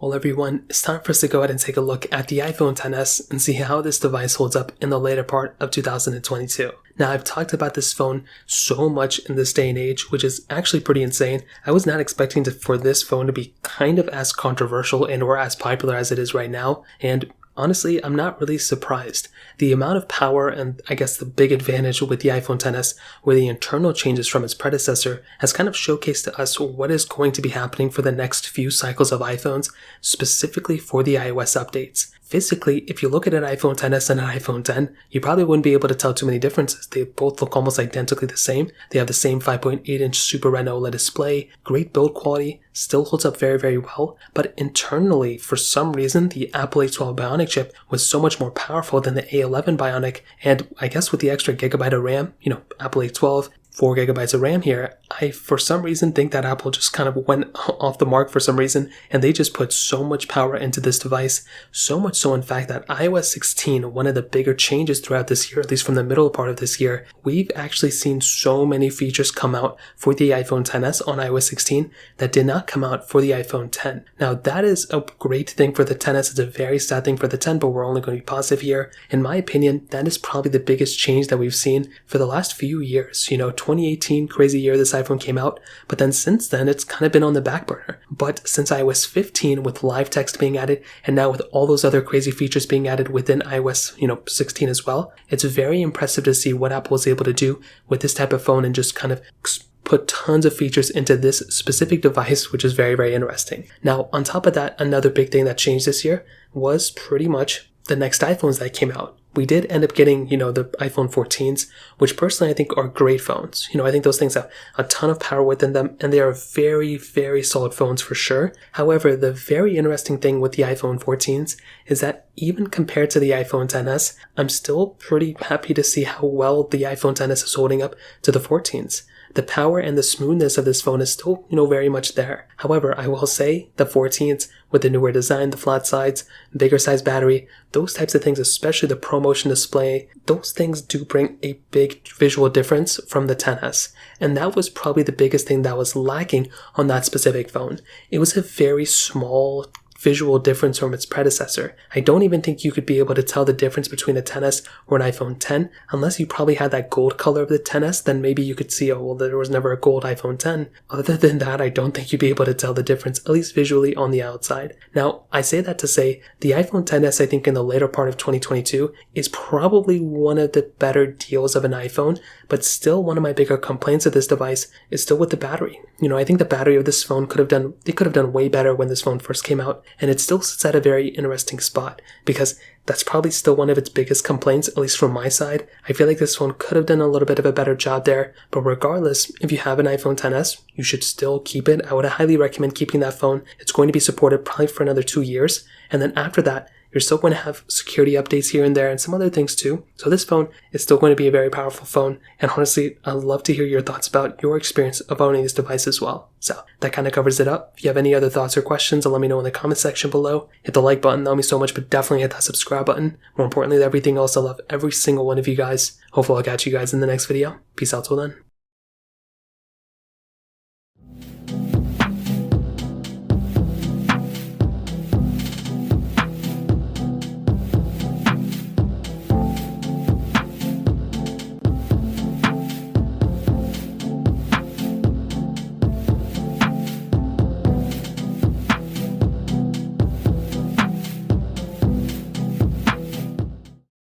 Well everyone, it's time for us to go ahead and take a look at the iPhone XS and see how this device holds up in the later part of 2022. Now I've talked about this phone so much in this day and age, which is actually pretty insane. I was not expecting for this phone to be kind of as controversial and or as popular as it is right now, and honestly, I'm not really surprised. The amount of power and I guess the big advantage with the iPhone XS were the internal changes from its predecessor has kind of showcased to us what is going to be happening for the next few cycles of iPhones, specifically for the iOS updates. Physically, if you look at an iPhone XS and an iPhone X, you probably wouldn't be able to tell too many differences. They both look almost identically the same. They have the same 5.8-inch Super Retina OLED display, great build quality, still holds up very, very well. But internally, for some reason, the Apple A12 Bionic chip was so much more powerful than the A11 Bionic. And I guess with the extra gigabyte of RAM, Apple A12, 4 gigabytes of RAM here, I for some reason think that Apple just kind of went off the mark for some reason, and they just put so much power into this device, so much so in fact that iOS 16, one of the bigger changes throughout this year, at least from the middle part of this year, we've actually seen so many features come out for the iPhone XS on iOS 16 that did not come out for the iPhone X. Now that is a great thing for the XS, it's a very sad thing for the X, but we're only going to be positive here. In my opinion, that is probably the biggest change that we've seen for the last few years. 2018, crazy year this iPhone came out, but then since then it's kind of been on the back burner. But since iOS 15 with live text being added, and now with all those other crazy features being added within iOS 16 as well, it's very impressive to see what Apple is able to do with this type of phone and just kind of put tons of features into this specific device, which is very, very interesting. Now, on top of that, another big thing that changed this year was pretty much the next iPhones that came out. We did end up getting, the iPhone 14s, which personally I think are great phones. I think those things have a ton of power within them, and they are very, very solid phones for sure. However, the very interesting thing with the iPhone 14s is that even compared to the iPhone XS, I'm still pretty happy to see how well the iPhone XS is holding up to the 14s. The power and the smoothness of this phone is still, very much there. However, I will say the 14s with the newer design, the flat sides, bigger size battery, those types of things, especially the ProMotion display, those things do bring a big visual difference from the XS. And that was probably the biggest thing that was lacking on that specific phone. It was a very small visual difference from its predecessor. I don't even think you could be able to tell the difference between a XS or an iPhone X, unless you probably had that gold color of the XS, then maybe you could see, there was never a gold iPhone X. Other than that, I don't think you'd be able to tell the difference, at least visually on the outside. Now, I say that to say, the iPhone XS, I think in the later part of 2022, is probably one of the better deals of an iPhone, but still one of my bigger complaints of this device is still with the battery. I think the battery of this phone could have done way better when this phone first came out. And it still sits at a very interesting spot because that's probably still one of its biggest complaints, at least from my side. I feel like this phone could have done a little bit of a better job there. But regardless, if you have an iPhone XS, you should still keep it. I would highly recommend keeping that phone. It's going to be supported probably for another 2 years. And then after that, you're still going to have security updates here and there and some other things too. So this phone is still going to be a very powerful phone. And honestly, I'd love to hear your thoughts about your experience of owning this device as well. So that kind of covers it up. If you have any other thoughts or questions, let me know in the comment section below. Hit the like button, that would mean so much, but definitely hit that subscribe button. More importantly than everything else, I love every single one of you guys. Hopefully I'll catch you guys in the next video. Peace out till then.